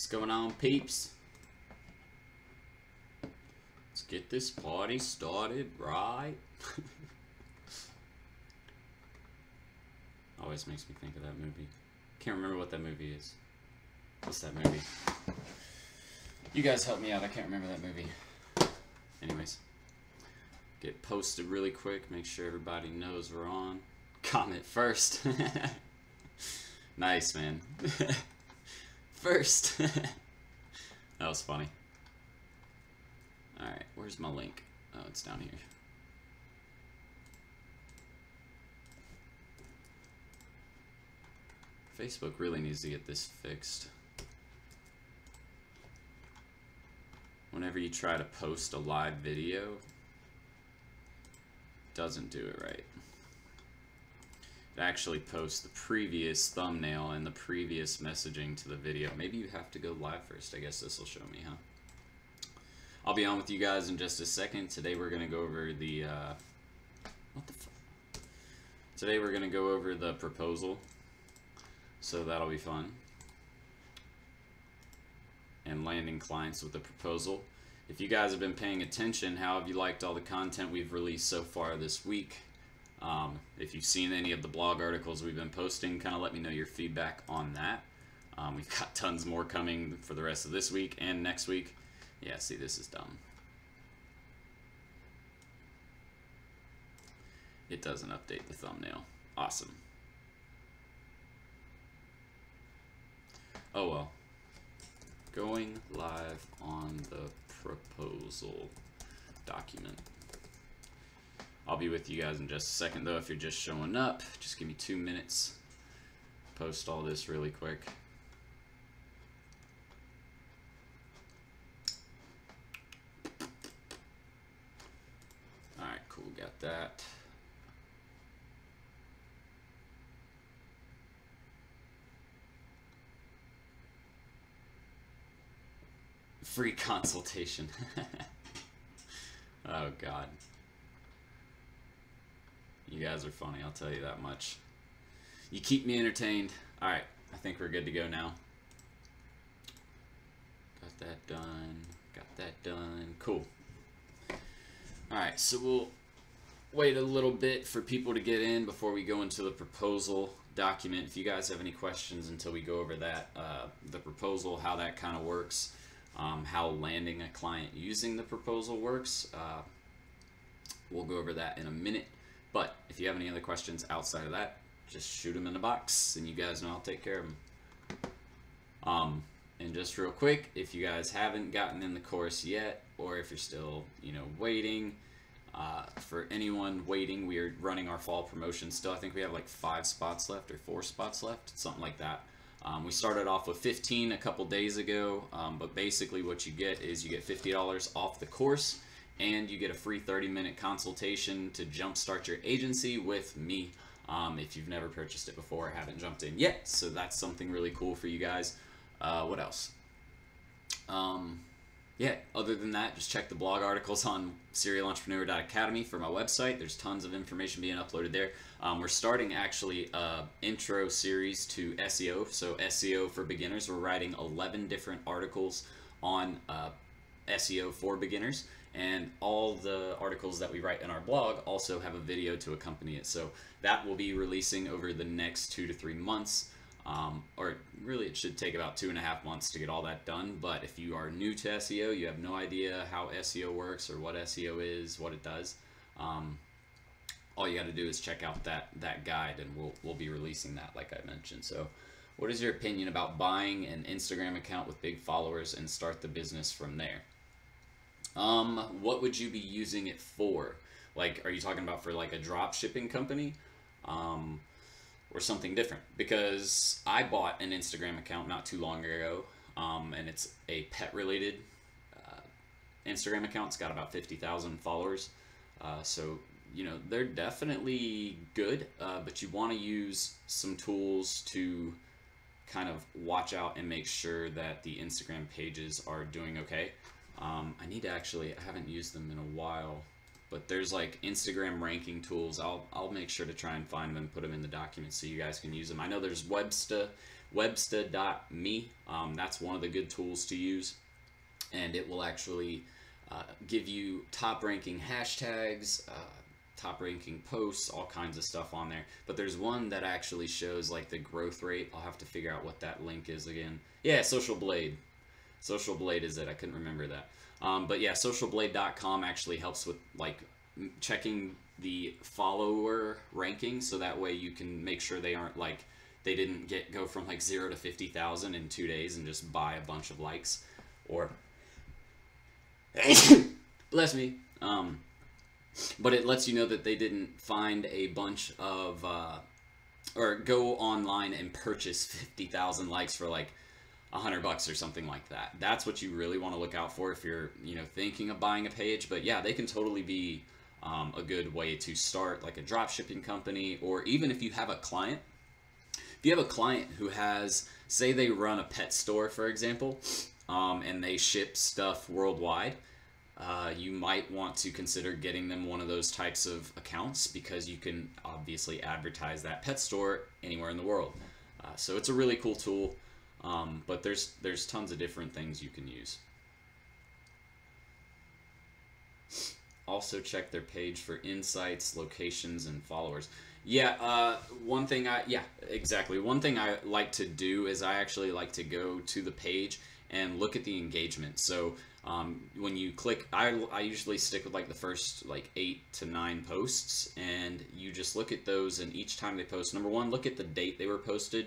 What's going on, peeps? Let's get this party started right. Always makes me think of that movie. Can't remember what that movie is. What's that movie? You guys help me out. I can't remember that movie. Anyways, get posted really quick. Make sure everybody knows we're on. Comment first. Nice, man. First. That was funny. Alright, where's my link? Oh, it's down here. Facebook really needs to get this fixed. Whenever you try to post a live video, it doesn't do it right. It actually posts the previous thumbnail and the previous messaging to the video. Maybe you have to go live first. I guess this will show me, huh? I'll be on with you guys in just a second. Today we're going to go over the, what the fuck? Today we're going to go over the proposal. So that'll be fun. And landing clients with the proposal. If you guys have been paying attention, how have you liked all the content we've released so far this week? If you've seen any of the blog articles we've been posting, kind of let me know your feedback on that. We've got tons more coming for the rest of this week and next week. Yeah, see, this is dumb. It doesn't update the thumbnail. Awesome. Oh well. Going live on the proposal document. I'll be with you guys in just a second though. If you're just showing up, just give me 2 minutes. Post all this really quick. Alright, cool, got that. Free consultation. Oh God. You guys are funny, I'll tell you that much. You keep me entertained. Alright, I think we're good to go now. Got that done. Got that done. Cool. Alright, so we'll wait a little bit for people to get in before we go into the proposal document. If you guys have any questions until we go over that, the proposal, how that kind of works, how landing a client using the proposal works, we'll go over that in a minute. But if you have any other questions outside of that, just shoot them in the box, and you guys know I'll take care of them. And just real quick, if you guys haven't gotten in the course yet, or if you're still, waiting, for anyone waiting, we are running our fall promotion still. I think we have like 5 spots left or 4 spots left, something like that. We started off with 15 a couple days ago, but basically what you get is you get $50 off the course, and you get a free 30-minute consultation to jumpstart your agency with me if you've never purchased it before or haven't jumped in yet. So that's something really cool for you guys. What else? Yeah, other than that, just check the blog articles on serialentrepreneur.academy for my website. There's tons of information being uploaded there. We're starting actually an intro series to SEO. So SEO for beginners. We're writing 11 different articles on SEO for beginners. And all the articles that we write in our blog also have a video to accompany it. So that will be releasing over the next 2 to 3 months. Or really it should take about 2.5 months to get all that done. But if you are new to SEO, you have no idea how SEO works or what SEO is, what it does, all you got to do is check out that guide, and we'll be releasing that like I mentioned. So what is your opinion about buying an Instagram account with big followers and start the business from there? What would you be using it for? Like, are you talking about for like a drop shipping company? Or something different? Because I bought an Instagram account not too long ago, and it's a pet related Instagram account. It's got about 50,000 followers. So, they're definitely good, but you want to use some tools to kind of watch out and make sure that the Instagram pages are doing okay. I haven't used them in a while. but there's like Instagram ranking tools. I'll make sure to try and find them and put them in the documents so you guys can use them. I know there's Websta.me. That's one of the good tools to use, and it will actually give you top ranking hashtags, top ranking posts, all kinds of stuff on there. But there's one that actually shows like the growth rate. I'll have to figure out what that link is again. Yeah, Social Blade. Social Blade is it. I couldn't remember that. But yeah, socialblade.com actually helps with like checking the follower ranking, so that way you can make sure they aren't like, they didn't go from like 0 to 50,000 in 2 days and just buy a bunch of likes, or bless me. But it lets you know that they didn't find a bunch of or go online and purchase 50,000 likes for like $100 or something like that. That's what you really want to look out for if you're, thinking of buying a page. But yeah, they can totally be a good way to start like a drop shipping company, or even if you have a client. If you have a client who has, say they run a pet store, for example, and they ship stuff worldwide, you might want to consider getting them one of those types of accounts, because you can obviously advertise that pet store anywhere in the world. So it's a really cool tool. But there's tons of different things you can use. Also check their page for insights, locations, and followers. Yeah, one thing I like to do is I actually like to go to the page and look at the engagement. So when you click, I usually stick with like the first like 8 to 9 posts, and you just look at those, and each time they post, number one, look at the date they were posted.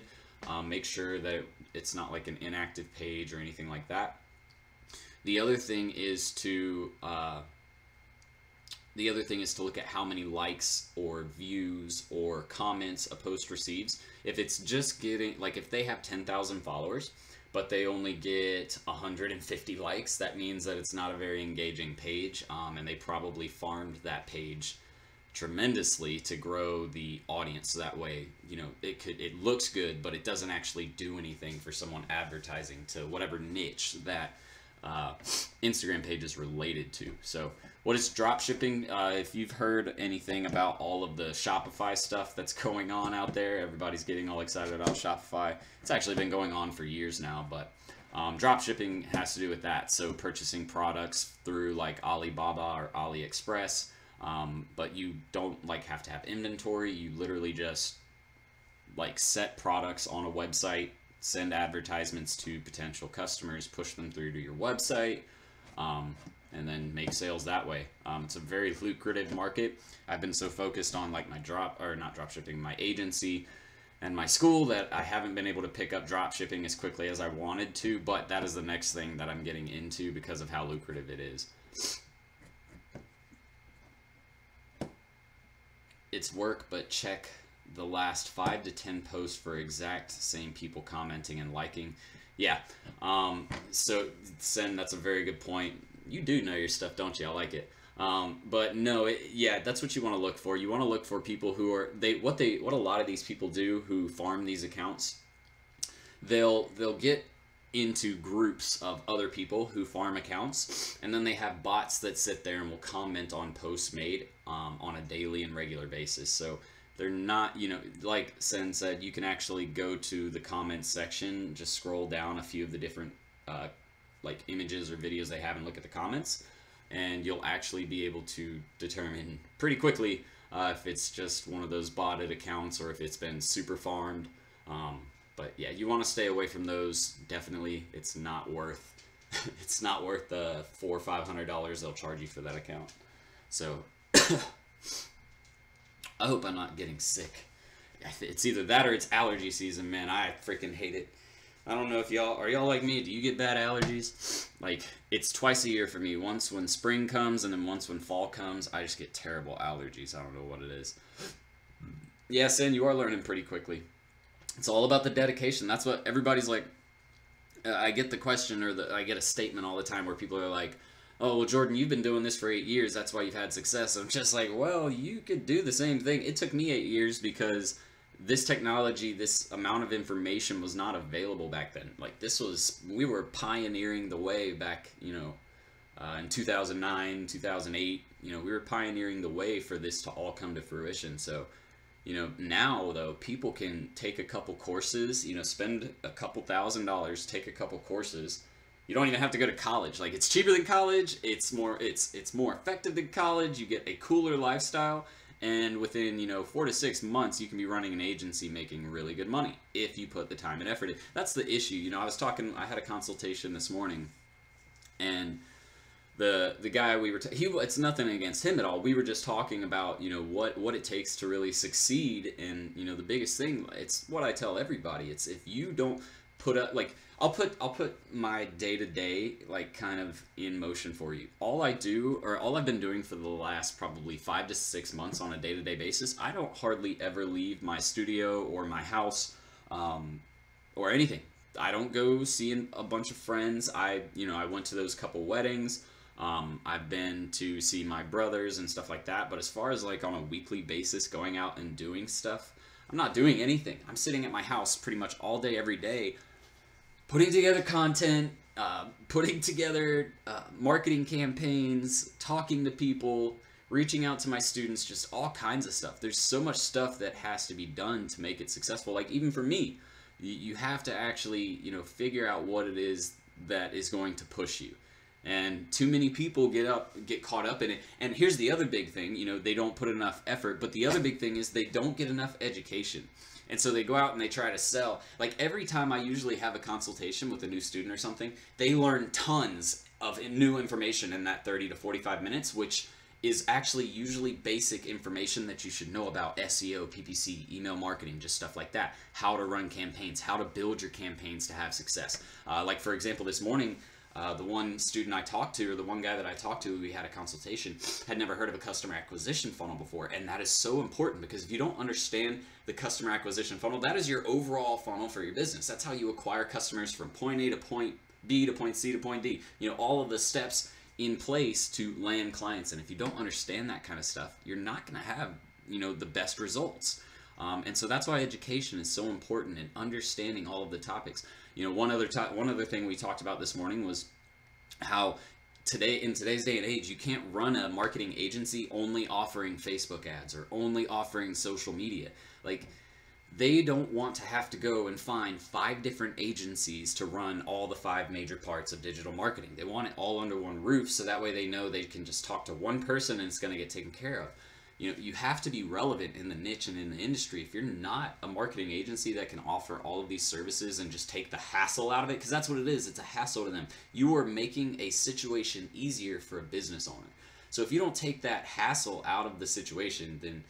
Make sure that it's not like an inactive page or anything like that. The other thing is to look at how many likes or views or comments a post receives. If it's just getting, like if they have 10,000 followers, but they only get 150 likes, that means that it's not a very engaging page, and they probably farmed that page tremendously to grow the audience. So that way, it looks good, but it doesn't actually do anything for someone advertising to whatever niche that Instagram page is related to. So what is drop shipping? If you've heard anything about all of the Shopify stuff that's going on out there, everybody's getting all excited about Shopify. It's actually been going on for years now, but drop shipping has to do with that. So purchasing products through like Alibaba or AliExpress. But you don't like have to have inventory. You literally just like set products on a website, send advertisements to potential customers, push them through to your website, and then make sales that way. It's a very lucrative market. I've been so focused on like my my agency and my school that I haven't been able to pick up drop shipping as quickly as I wanted to, but that is the next thing that I'm getting into because of how lucrative it is. It's work, but check the last 5 to 10 posts for exact same people commenting and liking. Yeah. So Sen, that's a very good point. You do know your stuff, don't you? I like it. But no, yeah, that's what you want to look for. You want to look for people who are what a lot of these people do who farm these accounts. They'll get into groups of other people who farm accounts, and then they have bots that sit there and will comment on posts made on a daily and regular basis. So they're not, like Sen said, you can actually go to the comments section, just scroll down a few of the different like images or videos they have and look at the comments, and you'll actually be able to determine pretty quickly if it's just one of those botted accounts or if it's been super farmed. But yeah, you want to stay away from those. Definitely, it's not worth it's not worth the $400 or $500 they'll charge you for that account. So I hope I'm not getting sick. It's either that or it's allergy season, man. I freaking hate it. I don't know if are y'all like me? Do you get bad allergies? Like, it's twice a year for me. Once when spring comes and then once when fall comes. I just get terrible allergies. I don't know what it is. Yeah, Sen, you are learning pretty quickly. It's all about the dedication. That's what everybody's like. I get the question or I get a statement all the time where people are like, oh, well, Jordan, you've been doing this for 8 years. That's why you've had success. I'm just like, well, you could do the same thing. It took me 8 years because this technology, this amount of information was not available back then. Like we were pioneering the way back, in 2009, 2008, we were pioneering the way for this to all come to fruition. So, now though, people can take a couple courses, spend a couple $1,000s, take a couple courses. You don't even have to go to college. Like, it's cheaper than college. It's more effective than college. You get a cooler lifestyle, and within 4 to 6 months, you can be running an agency making really good money if you put the time and effort in. That's the issue. I had a consultation this morning, and the guy it's nothing against him at all. We were just talking about what it takes to really succeed, and the biggest thing, it's what I tell everybody. It's if you don't put up, like, I'll put my day-to-day like kind of in motion for you. All I've been doing for the last probably 5 to 6 months on a day-to-day basis, I don't hardly ever leave my studio or my house or anything. I don't go seeing a bunch of friends. I went to those couple weddings. I've been to see my brothers and stuff like that. But as far as like on a weekly basis going out and doing stuff, I'm not doing anything. I'm sitting at my house pretty much all day, every day, putting together content, putting together marketing campaigns, talking to people, reaching out to my students, just all kinds of stuff. There's so much stuff that has to be done to make it successful. Like, even for me, you have to actually, figure out what it is that is going to push you. And too many people get caught up in it. And here's the other big thing, they don't put enough effort, but the other big thing is they don't get enough education. And so they go out and they try to sell. Like, every time I usually have a consultation with a new student or something, they learn tons of new information in that 30 to 45 minutes, which is actually usually basic information that you should know about SEO, PPC, email marketing, just stuff like that. How to run campaigns, how to build your campaigns to have success. Like, for example, this morning, the one student I talked to, or the one guy that I talked to, we had a consultation, had never heard of a customer acquisition funnel before. And that is so important, because if you don't understand the customer acquisition funnel, that is your overall funnel for your business. That's how you acquire customers from point A to point B to point C to point D. All of the steps in place to land clients. And if you don't understand that kind of stuff, you're not going to have, the best results. And so that's why education is so important, in understanding all of the topics. One other thing we talked about this morning was how in today's day and age, you can't run a marketing agency only offering Facebook ads or only offering social media. Like, they don't want to have to go and find 5 different agencies to run all the 5 major parts of digital marketing. They want it all under one roof, so that way they know they can just talk to one person and it's going to get taken care of. You have to be relevant in the niche and in the industry. If you're not a marketing agency that can offer all of these services and just take the hassle out of it, because that's what it is, it's a hassle to them. You are making a situation easier for a business owner. So if you don't take that hassle out of the situation, then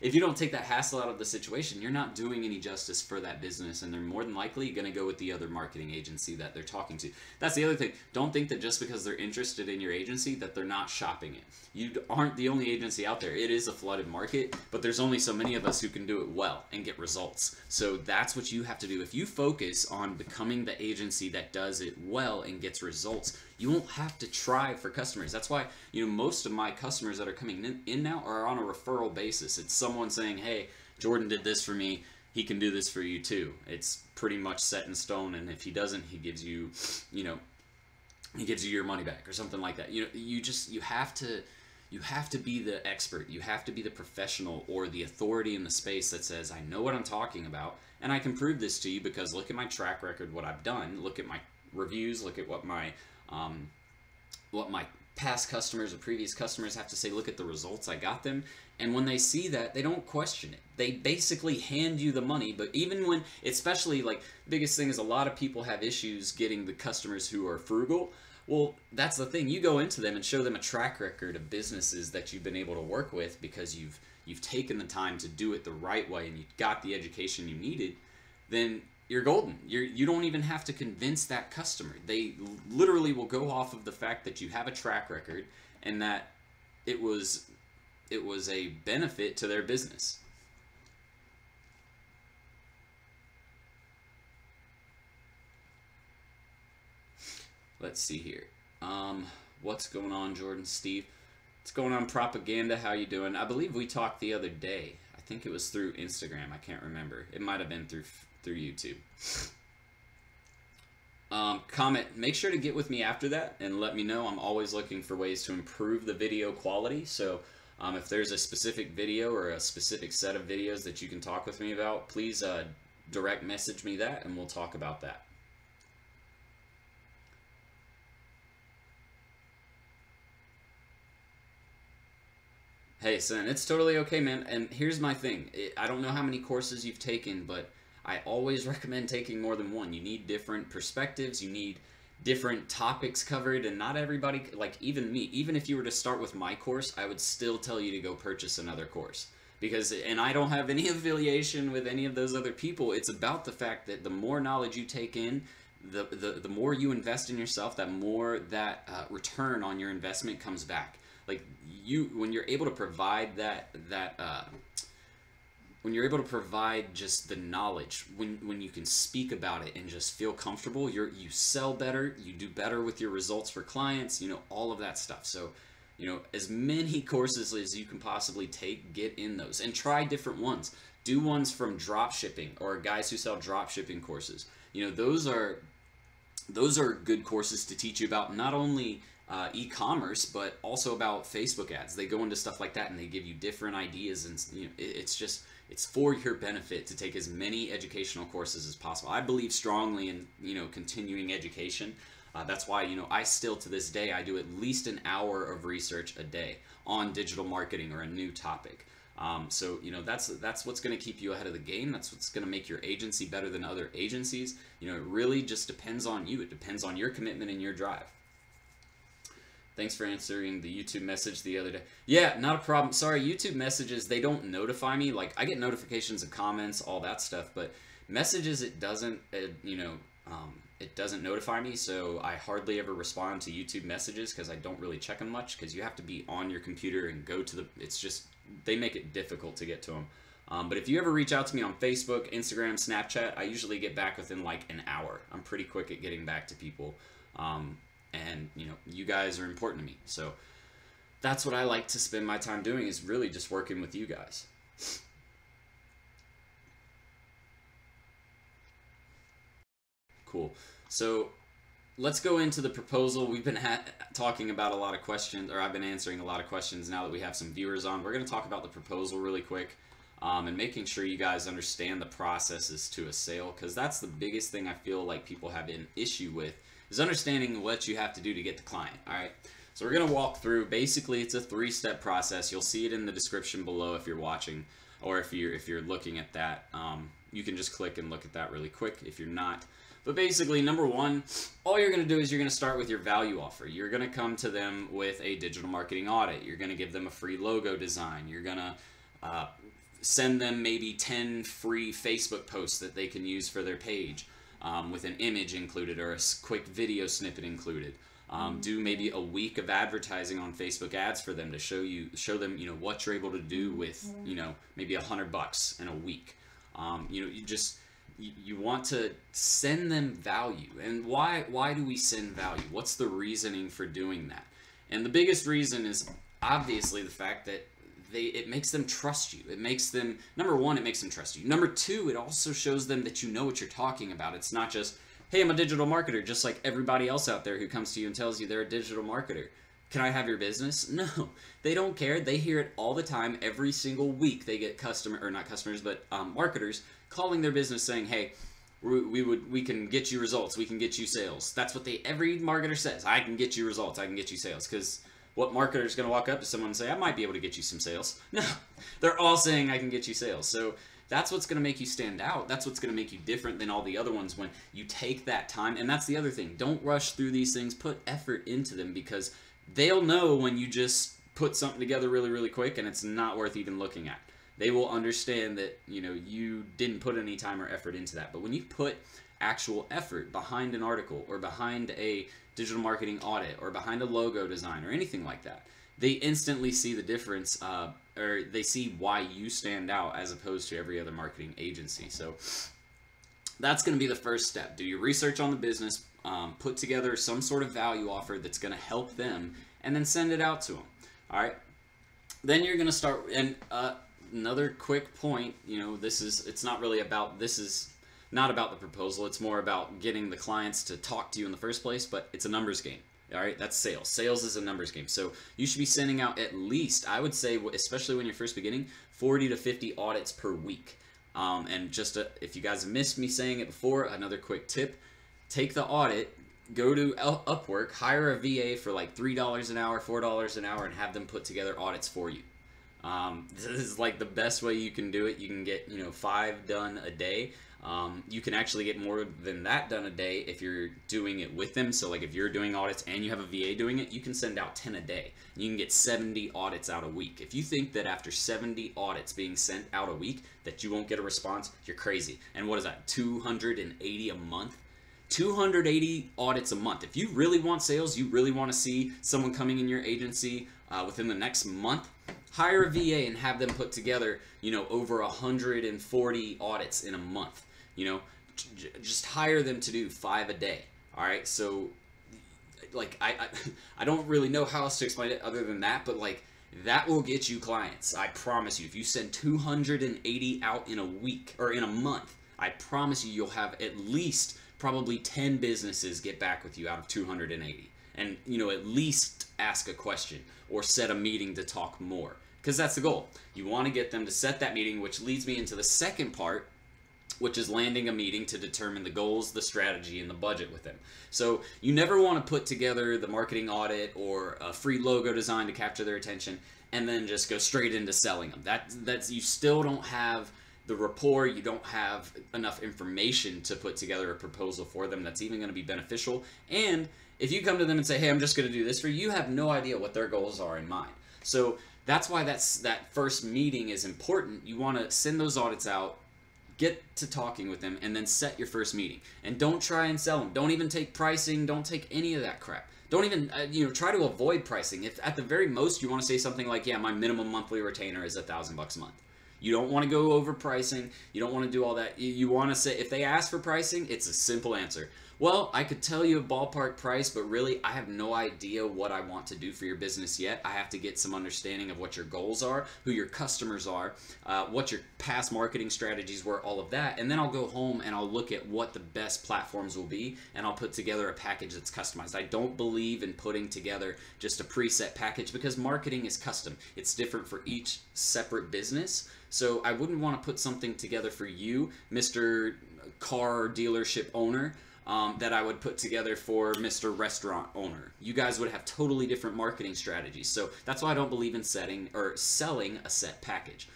if you don't take that hassle out of the situation, you're not doing any justice for that business, and they're more than likely going to go with the other marketing agency that they're talking to. That's the other thing. Don't think that just because they're interested in your agency that they're not shopping it. You aren't the only agency out there. It is a flooded market, but there's only so many of us who can do it well and get results. So that's what you have to do. If you focus on becoming the agency that does it well and gets results, you won't have to try for customers. That's why, most of my customers that are coming in now are on a referral basis. It's someone saying, hey, Jordan did this for me, he can do this for you too. It's pretty much set in stone, and if he doesn't, he gives you, he gives you your money back or something like that. You have to be the expert. You have to be the professional or the authority in the space that says, I know what I'm talking about, and I can prove this to you because look at my track record, what I've done, look at my reviews, look at what my past customers or previous customers have to say, look at the results I got them. And when they see that, they don't question it. They basically hand you the money. But even when, especially, like, the biggest thing is a lot of people have issues getting the customers who are frugal. Well, that's the thing. You go into them and show them a track record of businesses that you've been able to work with because you've taken the time to do it the right way and you got the education you needed, then you're golden. You don't even have to convince that customer. They literally will go off of the fact that you have a track record and that it was a benefit to their business. Let's see here. What's going on, Jordan? Steve? What's going on, Propaganda? How you doing? I believe we talked the other day. I think it was through Instagram. I can't remember. It might have been through YouTube. Comment. Make sure to get with me after that and let me know. I'm always looking for ways to improve the video quality. So if there's a specific video or a specific set of videos that you can talk with me about, please direct message me that and we'll talk about that. Hey, son, it's totally okay, man. And here's my thing. I don't know how many courses you've taken, but I always recommend taking more than one. You need different perspectives. You need different topics covered, and not everybody, like even me, even if you were to start with my course, I would still tell you to go purchase another course. Because, and I don't have any affiliation with any of those other people. It's about the fact that the more knowledge you take in, the more you invest in yourself, that more that return on your investment comes back. Like when you're able to provide when you're able to provide just the knowledge, when you can speak about it and just feel comfortable, you sell better, you do better with your results for clients, you know, all of that stuff. So, you know, as many courses as you can possibly take, get in those and try different ones. Do ones from drop shipping or guys who sell drop shipping courses. You know, those are good courses to teach you about not only e-commerce, but also about Facebook ads. They go into stuff like that and they give you different ideas, and you know, it's for your benefit to take as many educational courses as possible. I believe strongly in, you know, continuing education. That's why, you know, I still to this day, I do at least an hour of research a day on digital marketing or a new topic. So, you know, that's what's going to keep you ahead of the game. That's what's going to make your agency better than other agencies. You know, it really just depends on you. It depends on your commitment and your drive. Thanks for answering the YouTube message the other day. Yeah, not a problem. Sorry, YouTube messages, they don't notify me. Like, I get notifications of comments, all that stuff, but messages, it doesn't, it doesn't notify me, so I hardly ever respond to YouTube messages because I don't really check them much, because you have to be on your computer and go to the, it's just, they make it difficult to get to them. But if you ever reach out to me on Facebook, Instagram, Snapchat, I usually get back within like an hour. I'm pretty quick at getting back to people. And, you know, you guys are important to me. So that's what I like to spend my time doing, is really just working with you guys. Cool. So let's go into the proposal. We've been talking about a lot of questions, or I've been answering a lot of questions now that we have some viewers on. We're going to talk about the proposal really quick, and making sure you guys understand the processes to a sale, because that's the biggest thing I feel like people have an issue with, is understanding what you have to do to get the client. All right, so we're going to walk through. Basically, it's a 3-step process. You'll see it in the description below if you're watching, or if you're looking at that. You can just click and look at that really quick if you're not. But basically, number one, all you're going to do is you're going to start with your value offer. You're going to come to them with a digital marketing audit. You're going to give them a free logo design. You're going to send them maybe 10 free Facebook posts that they can use for their page, with an image included or a quick video snippet included. Do maybe a week of advertising on Facebook ads for them to show them, you know, what you're able to do with, you know, maybe $100 in a week. You know, you want to send them value. And why do we send value? What's the reasoning for doing that? And the biggest reason is obviously the fact that it makes them trust you. It makes them, number one, it makes them trust you. Number two, it also shows them that you know what you're talking about. It's not just, hey, I'm a digital marketer, just like everybody else out there who comes to you and tells you they're a digital marketer. Can I have your business? No, they don't care. They hear it all the time. Every single week they get marketers calling their business saying, hey, we can get you results. We can get you sales. That's what every marketer says. I can get you results. I can get you sales. Because what marketer is going to walk up to someone and say, I might be able to get you some sales? No, they're all saying I can get you sales. So that's what's going to make you stand out. That's what's going to make you different than all the other ones, when you take that time. And that's the other thing. Don't rush through these things. Put effort into them, because they'll know when you just put something together really, really quick and it's not worth even looking at. They will understand that, you know, you didn't put any time or effort into that. But when you put actual effort behind an article, or behind a digital marketing audit, or behind a logo design, or anything like that, they instantly see the difference, or they see why you stand out as opposed to every other marketing agency. So that's going to be the first step. Do your research on the business, put together some sort of value offer that's going to help them, and then send it out to them. All right. Then you're going to start, and another quick point, you know, it's not really about, this is not about the proposal. It's more about getting the clients to talk to you in the first place, but it's a numbers game. All right, that's sales. Sales is a numbers game. So you should be sending out at least, I would say, especially when you're first beginning, 40 to 50 audits per week. And just if you guys have missed me saying it before, another quick tip: take the audit, go to Upwork, hire a VA for like $3 an hour, $4 an hour, and have them put together audits for you. This is like the best way you can do it. You can get 5 done a day. You can actually get more than that done a day if you're doing it with them. So like if you're doing audits and you have a VA doing it, you can send out 10 a day. You can get 70 audits out a week. If you think that after 70 audits being sent out a week that you won't get a response, you're crazy. And what is that, 280 a month? 280 audits a month. If you really want sales, you really want to see someone coming in your agency within the next month, hire a VA and have them put together, over 140 audits in a month. Just hire them to do 5 a day. All right. So like, I don't really know how else to explain it other than that, but like that will get you clients. I promise you, if you send 280 out in a week or in a month, I promise you, you'll have at least probably 10 businesses get back with you out of 280. And, at least ask a question or set a meeting to talk more. Because that's the goal. You want to get them to set that meeting, which leads me into the second part, which is landing a meeting to determine the goals, the strategy, and the budget with them. So you never want to put together the marketing audit or a free logo design to capture their attention and then just go straight into selling them. That's you still don't have the rapport, you don't have enough information to put together a proposal for them that's even going to be beneficial. And if you come to them and say, hey, I'm just going to do this for you, you have no idea what their goals are in mind. So that's why that first meeting is important. You want to send those audits out, get to talking with them, and then set your first meeting. And don't try and sell them. Don't even take pricing. Don't take any of that crap. Don't even, try to avoid pricing. If at the very most you want to say something like, yeah, my minimum monthly retainer is $1,000 a month. You don't want to go over pricing. You don't want to do all that. You want to say, if they ask for pricing, it's a simple answer. Well, I could tell you a ballpark price, but really I have no idea what I want to do for your business yet. I have to get some understanding of what your goals are, who your customers are, what your past marketing strategies were, all of that. And then I'll go home and I'll look at what the best platforms will be, and I'll put together a package that's customized. I don't believe in putting together just a preset package because marketing is custom. It's different for each separate business. So I wouldn't want to put something together for you, Mr. Car dealership owner, that I would put together for Mr. Restaurant owner. You guys would have totally different marketing strategies. So that's why I don't believe in selling a set package.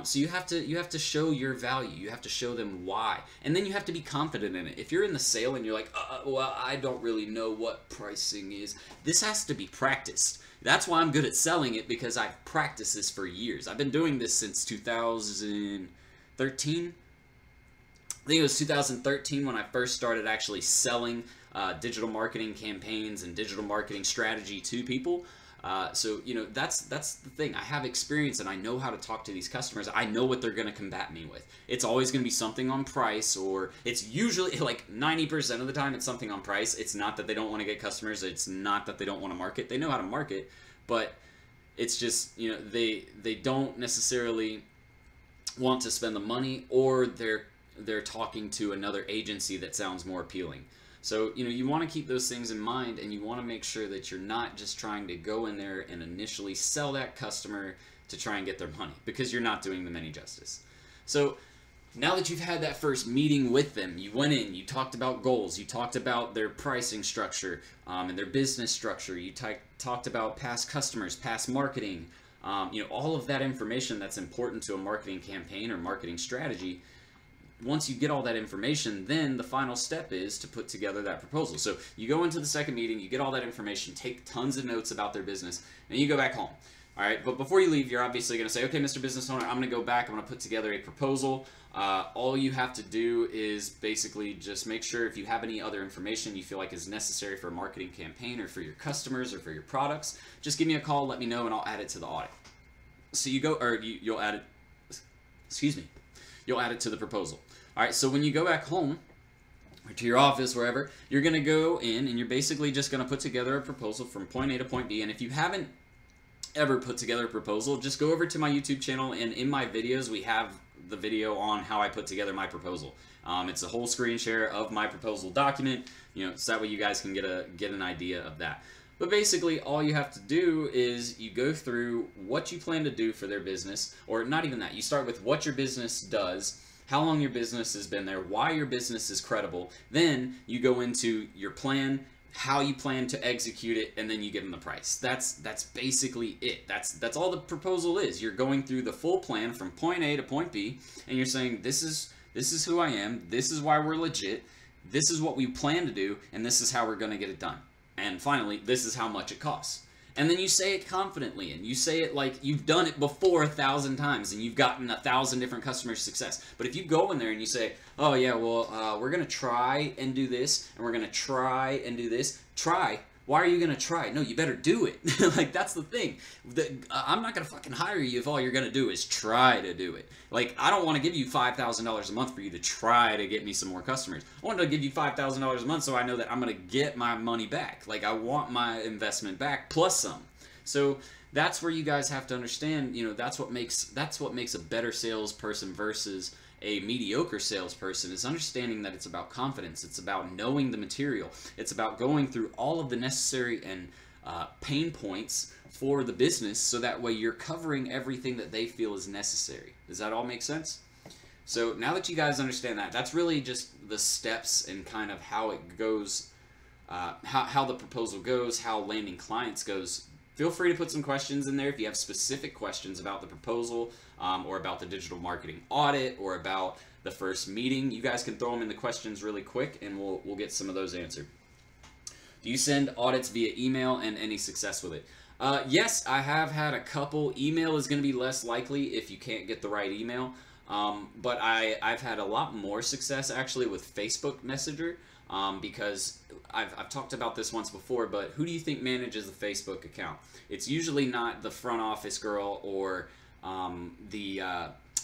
So you have to show your value. You have to show them why, and then you have to be confident in it. If you're in the sale and you're like, well, I don't really know what pricing is. This has to be practiced. That's why I'm good at selling it, because I've practiced this for years. I've been doing this since 2013. I think it was 2013 when I first started actually selling digital marketing campaigns and digital marketing strategy to people. So that's the thing. I have experience and I know how to talk to these customers. I know what they're going to combat me with. It's always going to be something on price, or it's usually like 90% of the time it's something on price. It's not that they don't want to get customers. It's not that they don't want to market. They know how to market, but it's just, they don't necessarily want to spend the money, or they're talking to another agency that sounds more appealing. So, you want to keep those things in mind, and you want to make sure that you're not just trying to go in there and initially sell that customer to try and get their money, because you're not doing them any justice. So now that you've had that first meeting with them, you went in, you talked about goals, you talked about their pricing structure and their business structure, you talked about past customers, past marketing, all of that information that's important to a marketing campaign or marketing strategy. Once you get all that information, then the final step is to put together that proposal. So you go into the second meeting, you get all that information, take tons of notes about their business, and you go back home. All right, but before you leave, you're obviously going to say, okay, Mr. Business Owner, I'm going to go back, I'm going to put together a proposal. All you have to do is basically just make sure if you have any other information you feel like is necessary for a marketing campaign or for your customers or for your products, just give me a call, let me know, and I'll add it to the audit. So you'll add it, you'll add it to the proposal. All right, so when you go back home or to your office, wherever, you're going to go in and you're basically just going to put together a proposal from point A to point B. And if you haven't ever put together a proposal, just go over to my YouTube channel, and in my videos we have the video on how I put together my proposal. It's a whole screen share of my proposal document, so that way you guys can get an idea of that. But basically, all you have to do is you go through what you plan to do for their business, or not even that. You start with what your business does, how long your business has been there, why your business is credible. Then you go into your plan, how you plan to execute it, and then you give them the price. That's basically it. That's all the proposal is. You're going through the full plan from point A to point B, and you're saying, this is who I am, this is why we're legit, this is what we plan to do, and this is how we're going to get it done. And finally, this is how much it costs. And then you say it confidently, and you say it like you've done it before 1,000 times, and you've gotten 1,000 different customer success. But if you go in there and you say, oh yeah, well, we're going to try and do this, and we're going to try and do this. Try? Why are you going to try? No, you better do it. Like, that's the thing. I'm not going to fucking hire you if all you're going to do is try to do it. Like, I don't want to give you $5,000 a month for you to try to get me some more customers. I want to give you $5,000 a month so I know that I'm going to get my money back. Like, I want my investment back plus some. So that's where you guys have to understand, that's what makes a better salesperson versus a mediocre salesperson, is understanding that it's about confidence. It's about knowing the material. It's about going through all of the necessary and pain points for the business, so that way you're covering everything that they feel is necessary. Does that all make sense? So now that you guys understand that, that's really just the steps and kind of how it goes, how the proposal goes, how landing clients goes. Feel free to put some questions in there if you have specific questions about the proposal, or about the digital marketing audit, or about the first meeting. You guys can throw them in the questions really quick, and we'll get some of those answered. Do you send audits via email, and any success with it? Yes, I have had a couple. Email is going to be less likely if you can't get the right email, but I've had a lot more success actually with Facebook Messenger, because I've talked about this once before, but who do you think manages the Facebook account? It's usually not the front office girl or the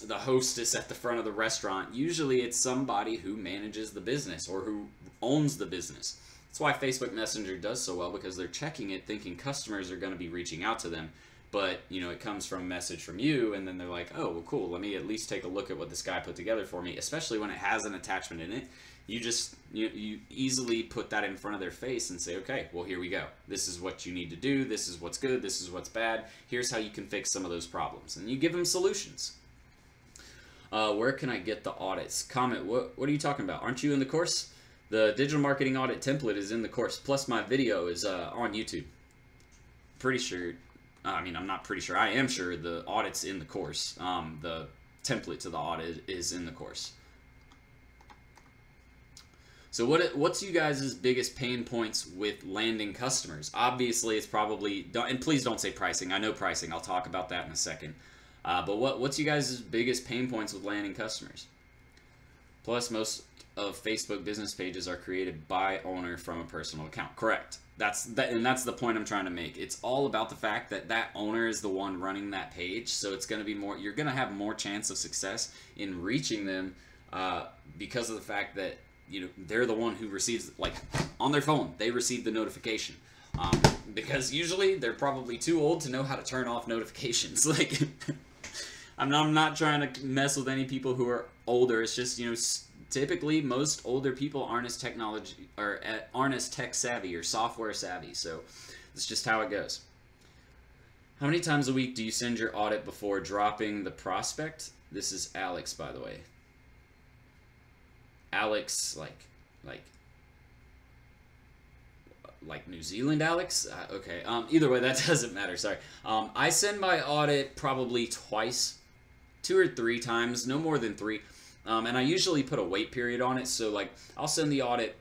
hostess at the front of the restaurant. Usually it's somebody who manages the business or who owns the business. That's why Facebook Messenger does so well, because they're checking it thinking customers are going to be reaching out to them. But, it comes from a message from you, and then they're like, oh, well, cool, let me at least take a look at what this guy put together for me, especially when it has an attachment in it. You easily put that in front of their face and say, okay, well, here we go. This is what you need to do. This is what's good. This is what's bad. Here's how you can fix some of those problems. And you give them solutions. Where can I get the audits? Comment, what are you talking about? Aren't you in the course? The digital marketing audit template is in the course, plus my video is on YouTube. Pretty sure, I'm not pretty sure, I am sure the audit's in the course. The template to the audit is in the course. So what's you guys' biggest pain points with landing customers? Obviously, it's probably, and please don't say pricing. I know pricing. I'll talk about that in a second. But what's you guys' biggest pain points with landing customers? Plus, most of Facebook business pages are created by owner from a personal account. Correct. And that's the point I'm trying to make. It's all about the fact that that owner is the one running that page. So it's going to be more, you're going to have more chance of success in reaching them because of the fact that they're the one who receives, like, on their phone, they receive the notification. Because usually they're probably too old to know how to turn off notifications. Like, I'm not trying to mess with any people who are older. It's just, typically most older people aren't as tech savvy or software savvy. So it's just how it goes. How many times a week do you send your audit before dropping the prospect? This is Alex, by the way. Alex, like New Zealand Alex? Okay, either way, that doesn't matter, sorry. I send my audit probably twice, 2 or 3 times, no more than 3. And I usually put a wait period on it, so like I'll send the audit,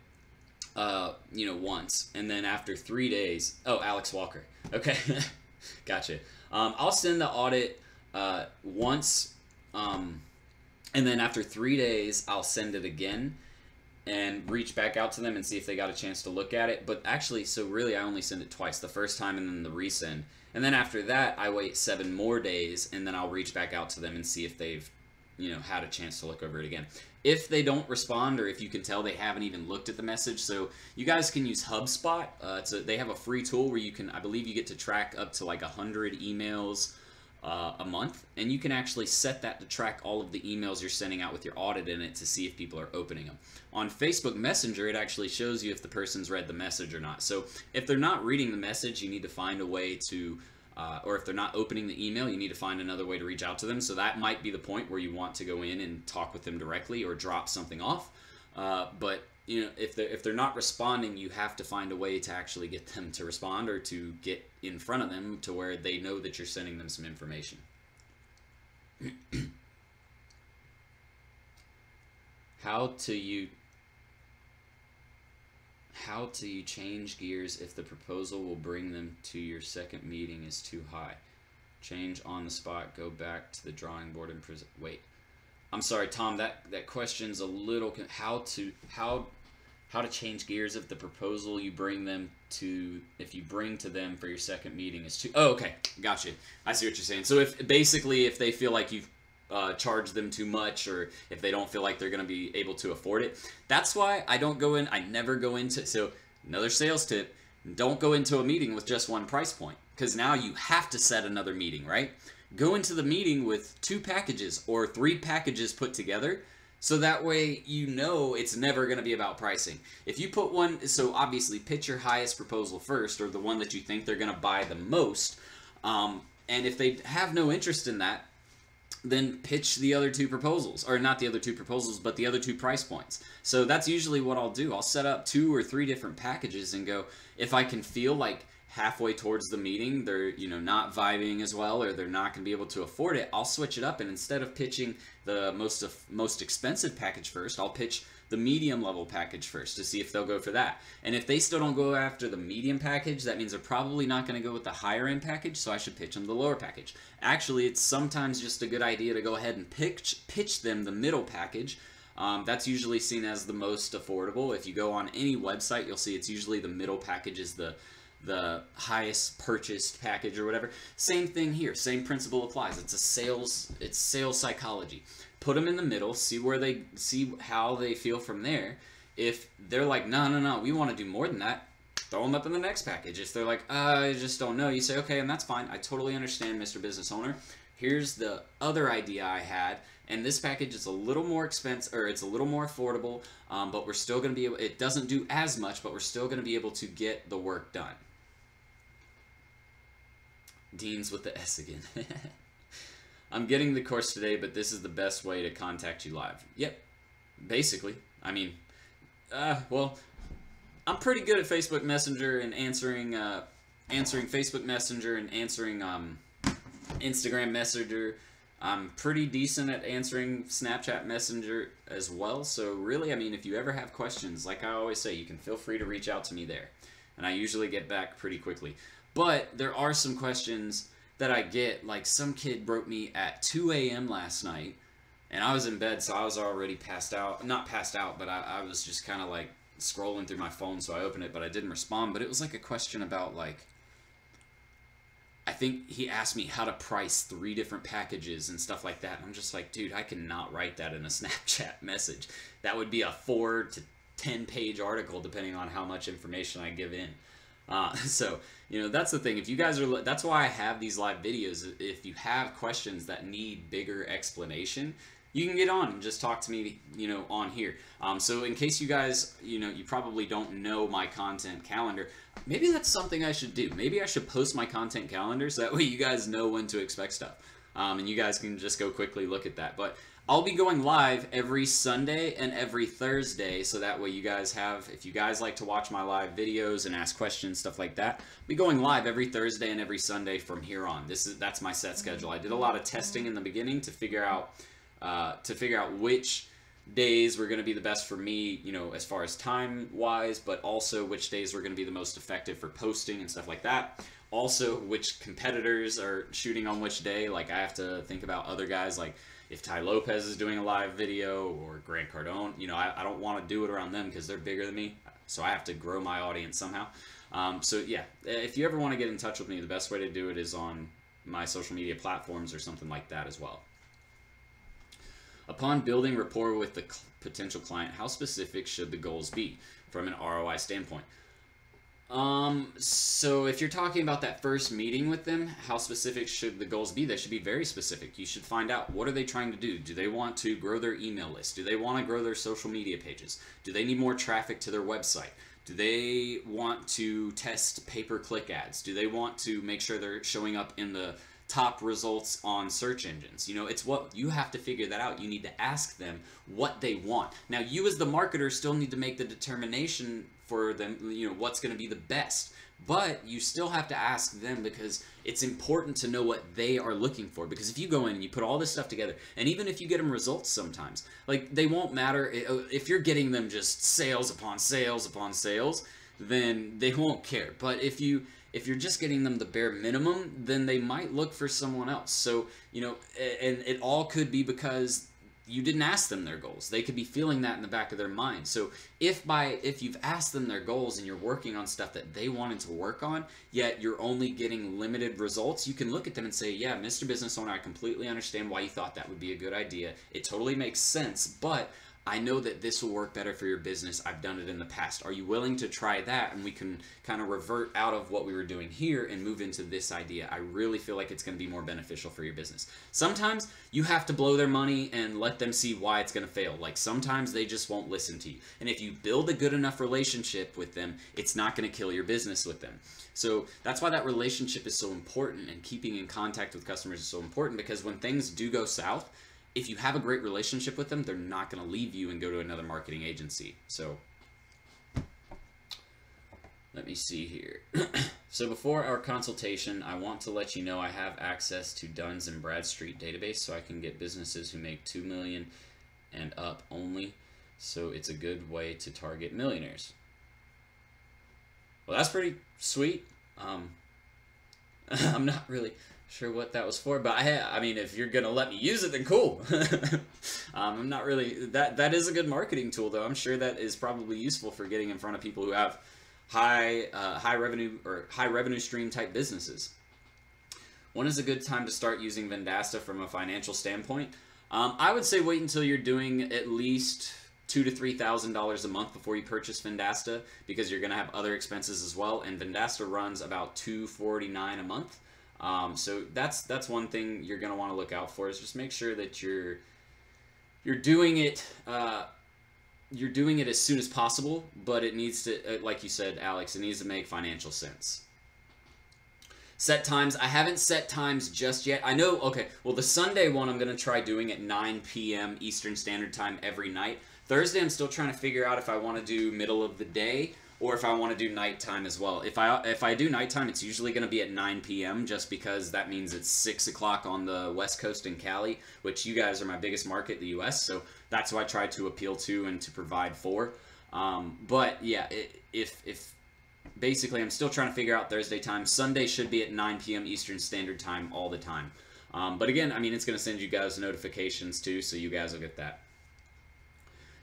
once, and then after 3 days, oh, Alex Walker, okay, gotcha. I'll send the audit once, and then after 3 days, I'll send it again and reach back out to them and see if they got a chance to look at it. But actually, so really I only send it twice, the first time and then the resend. And then after that, I wait 7 more days, and then I'll reach back out to them and see if they've, had a chance to look over it again. If they don't respond, or if you can tell they haven't even looked at the message, so you guys can use HubSpot. They have a free tool where you can, I believe you get to track up to like 100 emails a month, and you can actually set that to track all of the emails you're sending out with your audit in it to see if people are opening them. On Facebook Messenger, it actually shows you if the person's read the message or not. So if they're not reading the message, you need to find a way to, or if they're not opening the email, you need to find another way to reach out to them. So that might be the point where you want to go in and talk with them directly or drop something off. But you know, if they're not responding, you have to find a way to actually get them to respond or to get in front of them to where they know that you're sending them some information. How do you change gears if the proposal will bring them to your second meeting is too high? Change on the spot, go back to the drawing board and present. Wait. I'm sorry, Tom, that question's a little, how to change gears if the proposal you bring them to, if you bring to them for your second meeting is too, oh, okay, gotcha. I see what you're saying. So if they feel like you've charged them too much, or if they don't feel like they're going to be able to afford it, that's why I never go into, so another sales tip, don't go into a meeting with just one price point, because now you have to set another meeting, right? Go into the meeting with 2 packages or 3 packages put together, so that way you know it's never going to be about pricing. If you put one, so obviously pitch your highest proposal first, or the one that you think they're going to buy the most, and if they have no interest in that, then pitch the other 2 proposals, or not the other 2 proposals, but the other 2 price points. So that's usually what I'll do. I'll set up 2 or 3 different packages and go, if I can feel like halfway towards the meeting they're, you know, not vibing as well, or they're not going to be able to afford it, I'll switch it up, and instead of pitching the most expensive package first, I'll pitch the medium level package first to see if they'll go for that. And if they still don't go after the medium package, that means they're probably not going to go with the higher end package, so I should pitch them the lower package. Actually, it's sometimes just a good idea to go ahead and pitch them the middle package. That's usually seen as the most affordable. If you go on any website, you'll see it's usually the middle package is the highest purchased package or whatever. Same thing here, same principle applies. It's sales psychology. Put them in the middle, see how they feel from there. If they're like, no, we want to do more than that, throw them up in the next package. If they're like, I just don't know, you say, okay, and that's fine. I totally understand, Mr. Business Owner. Here's the other idea I had, and this package is a little more expensive, or it's a little more affordable, but we're still going to be able, it doesn't do as much, but we're still going to be able to get the work done. Deans with the S again. I'm getting the course today, but this is the best way to contact you live. Yep, basically. I mean, well, I'm pretty good at Facebook Messenger and answering Facebook Messenger and answering Instagram Messenger. I'm pretty decent at answering Snapchat Messenger as well. So really, I mean, if you ever have questions, like I always say, you can feel free to reach out to me there. And I usually get back pretty quickly. But there are some questions that I get, like some kid wrote me at 2 a.m. last night, and I was in bed, so I was already passed out. Not passed out, but I was just kind of like scrolling through my phone, so I opened it, but I didn't respond. But it was like a question about, like, I think he asked me how to price 3 different packages and stuff like that. And I'm just like, dude, I cannot write that in a Snapchat message. That would be a 4 to 10 page article, depending on how much information I give in. So, you know, that's the thing. If you guys are, that's why I have these live videos. If you have questions that need bigger explanation, you can get on and just talk to me, you know, on here. So in case you guys, you know, you probably don't know my content calendar, maybe that's something I should do. Maybe I should post my content calendar so that way you guys know when to expect stuff. And you guys can just go quickly look at that. But I'll be going live every Sunday and every Thursday, so that way you guys have, if you guys like to watch my live videos and ask questions, stuff like that, I'll be going live every Thursday and every Sunday from here on. That's my set schedule. I did a lot of testing in the beginning to figure out which days were going to be the best for me, you know, as far as time wise, but also which days were going to be the most effective for posting and stuff like that. Also, which competitors are shooting on which day. Like, I have to think about other guys, like if Ty Lopez is doing a live video or Grant Cardone, you know, I don't want to do it around them because they're bigger than me. So I have to grow my audience somehow. So yeah, if you ever want to get in touch with me, the best way to do it is on my social media platforms or something like that as well. Upon building rapport with the potential client, how specific should the goals be from an ROI standpoint? So if you're talking about that first meeting with them, how specific should the goals be? They should be very specific. You should find out, what are they trying to do? Do they want to grow their email list? Do they want to grow their social media pages? Do they need more traffic to their website? Do they want to test pay-per-click ads? Do they want to make sure they're showing up in the top results on search engines? You know, it's what you have to figure that out. You need to ask them what they want. Now, you as the marketer still need to make the determination for them, you know, what's going to be the best. But you still have to ask them, because it's important to know what they are looking for. Because if you go in and you put all this stuff together, and even if you get them results sometimes, like, they won't matter if you're getting them just sales upon sales upon sales, then they won't care. But if you're just getting them the bare minimum, then they might look for someone else. So, you know, and it all could be because you didn't ask them their goals. They could be feeling that in the back of their mind. So if you've asked them their goals and you're working on stuff that they wanted to work on, yet you're only getting limited results, you can look at them and say, yeah, Mr. Business Owner, I completely understand why you thought that would be a good idea. It totally makes sense, but I know that this will work better for your business. I've done it in the past. Are you willing to try that? And we can kind of revert out of what we were doing here and move into this idea. I really feel like it's going to be more beneficial for your business. Sometimes you have to blow their money and let them see why it's going to fail. Like, sometimes they just won't listen to you. And if you build a good enough relationship with them, it's not going to kill your business with them. So that's why that relationship is so important, and keeping in contact with customers is so important, because when things do go south, if you have a great relationship with them, they're not going to leave you and go to another marketing agency. So let me see here. So before our consultation, I want to let you know I have access to Duns and Bradstreet database, so I can get businesses who make $2 million and up only. So it's a good way to target millionaires. Well, that's pretty sweet. I'm not really sure what that was for, but I mean, if you're gonna let me use it, then cool. I'm not really, that is a good marketing tool, though. I'm sure that is probably useful for getting in front of people who have high revenue stream type businesses. When is a good time to start using Vendasta from a financial standpoint? I would say wait until you're doing at least $2,000 to $3,000 a month before you purchase Vendasta, because you're going to have other expenses as well, and Vendasta runs about $249 a month. So that's one thing you're going to want to look out for, is just make sure that you're doing it as soon as possible, but it needs to, like you said, Alex, it needs to make financial sense. Set times. I haven't set times just yet. I know, okay, well, the Sunday one I'm going to try doing at 9 p.m. Eastern Standard Time every night. Thursday, I'm still trying to figure out if I want to do middle of the day or if I want to do nighttime as well. If I do nighttime, it's usually going to be at 9 p.m. just because that means it's 6 o'clock on the West Coast in Cali, which you guys are my biggest market, the U.S., so that's who I try to appeal to and to provide for. But yeah, if basically I'm still trying to figure out Thursday time. Sunday should be at 9 p.m. Eastern Standard Time all the time. But again, I mean, it's going to send you guys notifications too, so you guys will get that.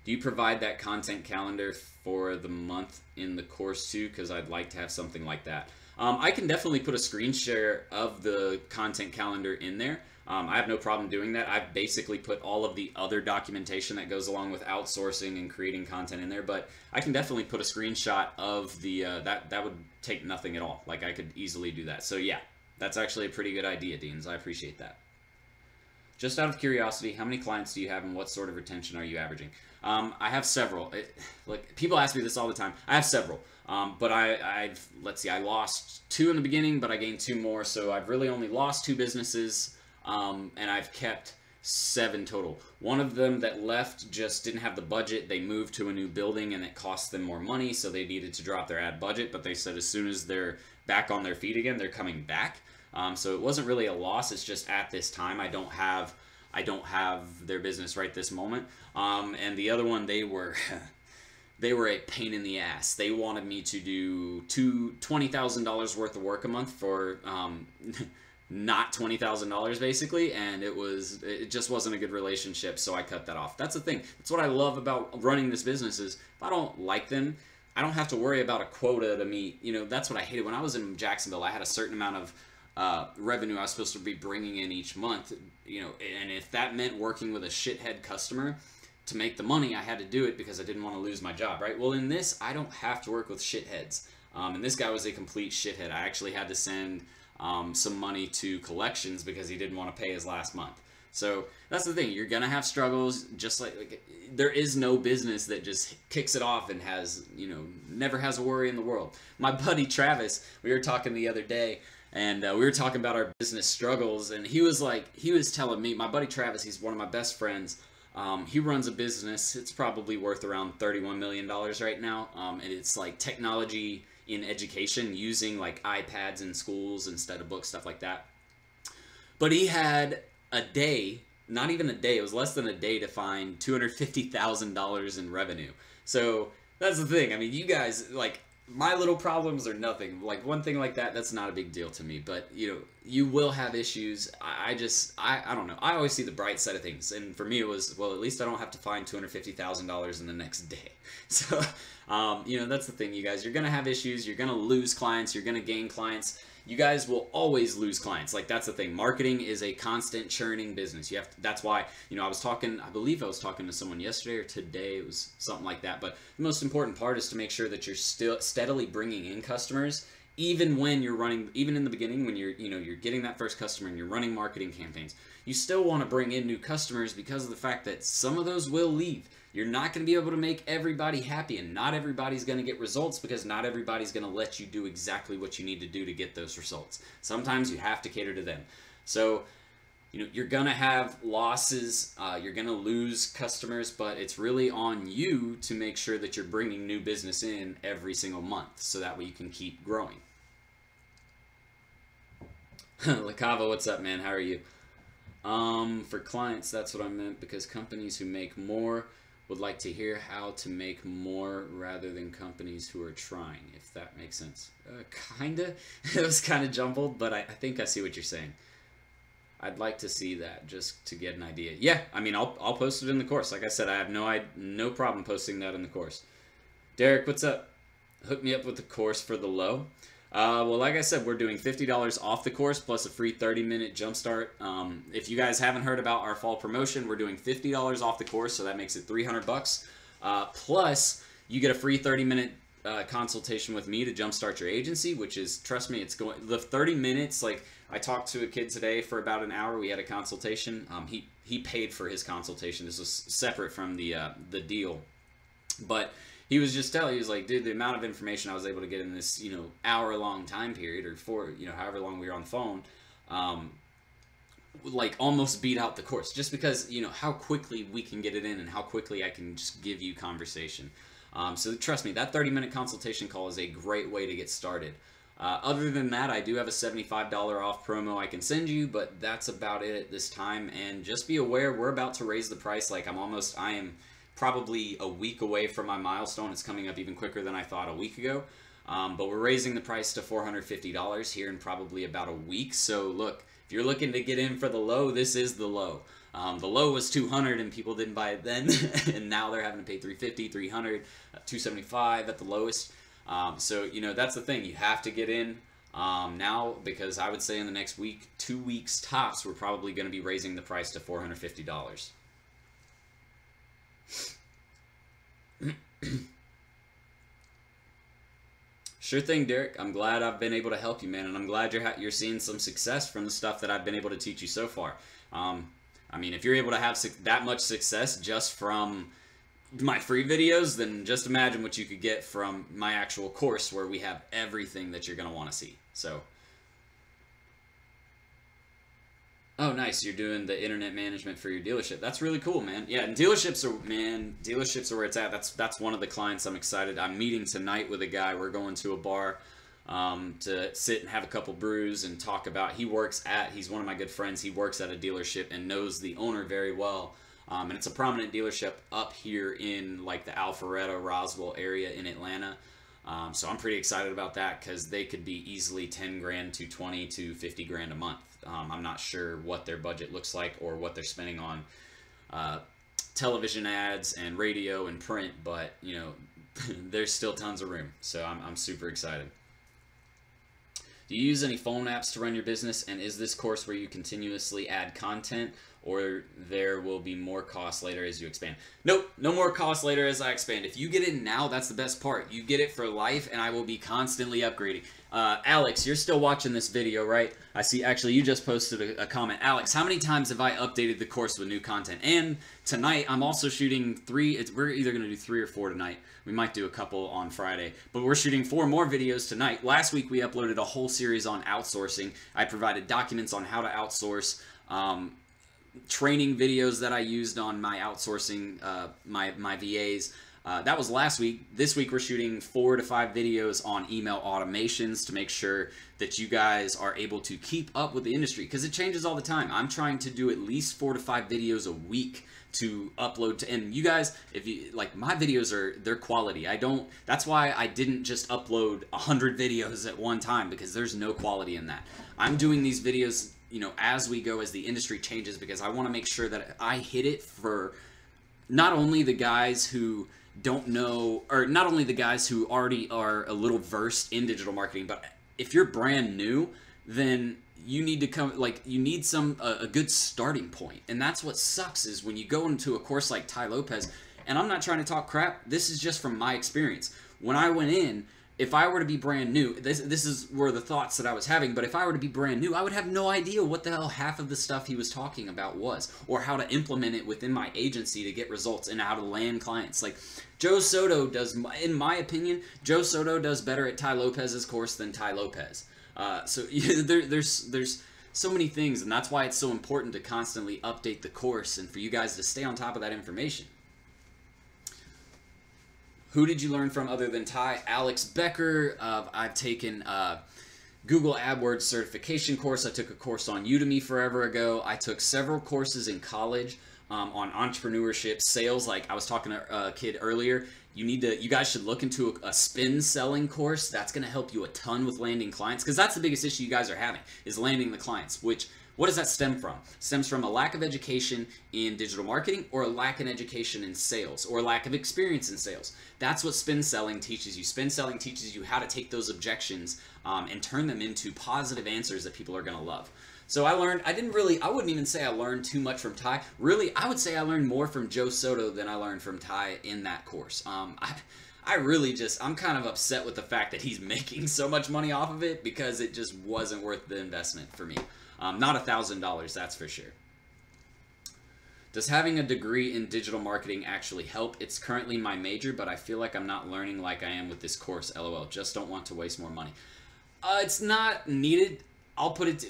Do you provide that content calendar for the month in the course too? Because I'd like to have something like that. I can definitely put a screen share of the content calendar in there. I have no problem doing that. I've basically put all of the other documentation that goes along with outsourcing and creating content in there, but I can definitely put a screenshot of the, that would take nothing at all. Like, I could easily do that. So yeah, that's actually a pretty good idea, Deans. I appreciate that. Just out of curiosity, how many clients do you have and what sort of retention are you averaging? I have several. Like, people ask me this all the time. I have several. But let's see, I lost 2 in the beginning, but I gained 2 more. So I've really only lost 2 businesses, and I've kept 7 total. One of them that left just didn't have the budget. They moved to a new building and it cost them more money, so they needed to drop their ad budget, but they said as soon as they're back on their feet again, they're coming back. So it wasn't really a loss. It's just at this time I don't have their business right this moment. And the other one, they were they were a pain in the ass. They wanted me to do $20,000 worth of work a month for not $20,000 basically, and it just wasn't a good relationship, so I cut that off. That's the thing. That's what I love about running this business, is if I don't like them, I don't have to worry about a quota to meet. You know, that's what I hated. When I was in Jacksonville, I had a certain amount of revenue I was supposed to be bringing in each month, you know, and if that meant working with a shithead customer to make the money, I had to do it because I didn't want to lose my job, right? Well, in this, I don't have to work with shitheads. And this guy was a complete shithead. I actually had to send some money to collections because he didn't want to pay his last month. So that's the thing. You're going to have struggles. Just like there is no business that just kicks it off and has, never has a worry in the world. My buddy Travis, we were talking the other day, and we were talking about our business struggles, and he was telling me, my buddy Travis, he's one of my best friends. He runs a business. It's probably worth around $31 million right now. And it's like technology in education, using like iPads in schools instead of books, stuff like that. But he had a day, not even a day, it was less than a day to find $250,000 in revenue. So that's the thing. I mean, you guys, like, my little problems are nothing. Like, one thing like that, that's not a big deal to me. But, you will have issues. I don't know. I always see the bright side of things. And for me, it was, well, at least I don't have to find $250,000 in the next day. So, that's the thing, you guys. You're going to have issues. You're going to lose clients. You're going to gain clients. You guys will always lose clients. Like, that's the thing. Marketing is a constant churning business. That's why, I believe I was talking to someone yesterday or today. It was something like that. But the most important part is to make sure that you're still steadily bringing in customers, even when you're running, even in the beginning, when you're getting that first customer and you're running marketing campaigns. You still want to bring in new customers because of the fact that some of those will leave. You're not going to be able to make everybody happy, and not everybody's going to get results because not everybody's going to let you do exactly what you need to do to get those results. Sometimes you have to cater to them. So, you're going to have losses, you're going to lose customers, but it's really on you to make sure that you're bringing new business in every single month so that way you can keep growing. Lakava, what's up, man? How are you? For clients, that's what I meant, because companies who make more would like to hear how to make more rather than companies who are trying, if that makes sense. Kinda. It was kind of jumbled, but I think I see what you're saying. I'd like to see that just to get an idea. Yeah, I mean, I'll post it in the course. Like I said, I have no problem posting that in the course. Derek, what's up? Hook me up with the course for the low. Well, like I said, we're doing $50 off the course plus a free 30-minute jumpstart. If you guys haven't heard about our fall promotion, we're doing $50 off the course, so that makes it $300. Plus, you get a free 30-minute consultation with me to jumpstart your agency, which is, trust me, it's going. The 30 minutes. Like, I talked to a kid today for about an hour. We had a consultation. He paid for his consultation. This was separate from the deal, but he was just telling, he was like, dude, the amount of information I was able to get in this, hour-long time period, or however long we were on the phone, like almost beat out the course, just because, how quickly we can get it in and how quickly I can just give you conversation. So trust me, that 30-minute consultation call is a great way to get started. Other than that, I do have a $75 off promo I can send you, but that's about it at this time. And just be aware, we're about to raise the price. Like, I am probably a week away from my milestone. It's coming up even quicker than I thought a week ago. But we're raising the price to $450 here in probably about a week. So look, if you're looking to get in for the low, this is the low. The low was $200 and people didn't buy it then. And now they're having to pay $350, $300, $275 at the lowest. So, that's the thing. You have to get in now, because I would say in the next week, 2 weeks tops, we're probably going to be raising the price to $450. Sure thing, Derek. I'm glad I've been able to help you, man, and I'm glad you're seeing some success from the stuff that I've been able to teach you so far. I mean, if you're able to have that much success just from my free videos, then just imagine what you could get from my actual course, where we have everything that you're going to want to see. So, oh, nice. You're doing the internet management for your dealership. That's really cool, man. Yeah, and dealerships are where it's at. That's one of the clients I'm excited. I'm meeting tonight with a guy. We're going to a bar to sit and have a couple brews and talk about, he's one of my good friends. He works at a dealership and knows the owner very well. And it's a prominent dealership up here in like the Alpharetta, Roswell area in Atlanta. So I'm pretty excited about that, because they could be easily 10 grand to 20 to 50 grand a month. I'm not sure what their budget looks like or what they're spending on television ads and radio and print, but there's still tons of room. So I'm super excited. Do you use any phone apps to run your business? And is this course where you continuously add content, or there will be more costs later as you expand. Nope, no more costs later as I expand. If you get in now, that's the best part. You get it for life, and I will be constantly upgrading. Alex, you're still watching this video, right? I see, actually, you just posted a comment. Alex, how many times have I updated the course with new content? And tonight, I'm also shooting 3. We're either going to do 3 or 4 tonight. We might do a couple on Friday. But we're shooting 4 more videos tonight. Last week, we uploaded a whole series on outsourcing. I provided documents on how to outsource, training videos that I used on my outsourcing, my VAs. That was last week. This week we're shooting 4 to 5 videos on email automations to make sure that you guys are able to keep up with the industry, because it changes all the time. I'm trying to do at least 4 to 5 videos a week to upload to, and you guys, if you like, my videos they're quality. That's why I didn't just upload 100 videos at one time, because there's no quality in that. I'm doing these videos, you know, as we go, as the industry changes, because I want to make sure that I hit it for not only the guys who don't know, or not only the guys who already are a little versed in digital marketing, but if you're brand new, then you need to come, like, you need a good starting point. And that's what sucks, is when you go into a course like Ty Lopez, and I'm not trying to talk crap, this is just from my experience. When I went in, if I were to be brand new, this were the thoughts that I was having, but if I were to be brand new, I would have no idea what the hell half of the stuff he was talking about was, or how to implement it within my agency to get results, and how to land clients. Like, Joe Soto does, in my opinion, Joe Soto does better at Ty Lopez's course than Ty Lopez. So there's so many things, and that's why it's so important to constantly update the course, and for you guys to stay on top of that information. Who did you learn from other than Ty? Alex Becker. I've taken Google AdWords certification course. I took a course on Udemy forever ago. I took several courses in college on entrepreneurship, sales. Like I was talking to a kid earlier, you guys should look into a spin selling course. That's going to help you a ton with landing clients, because that's the biggest issue you guys are having, is landing the clients. What does that stem from? It stems from a lack of education in digital marketing, or a lack of education in sales, or a lack of experience in sales. That's what spin selling teaches you. Spin selling teaches you how to take those objections and turn them into positive answers that people are going to love. So I wouldn't even say I learned too much from Ty. Really, I would say I learned more from Joe Soto than I learned from Ty in that course. I'm kind of upset with the fact that he's making so much money off of it, because it just wasn't worth the investment for me. Not $1,000, that's for sure. Does having a degree in digital marketing actually help? It's currently my major, but I feel like I'm not learning like I am with this course, LOL. Just don't want to waste more money. It's not needed. I'll put it,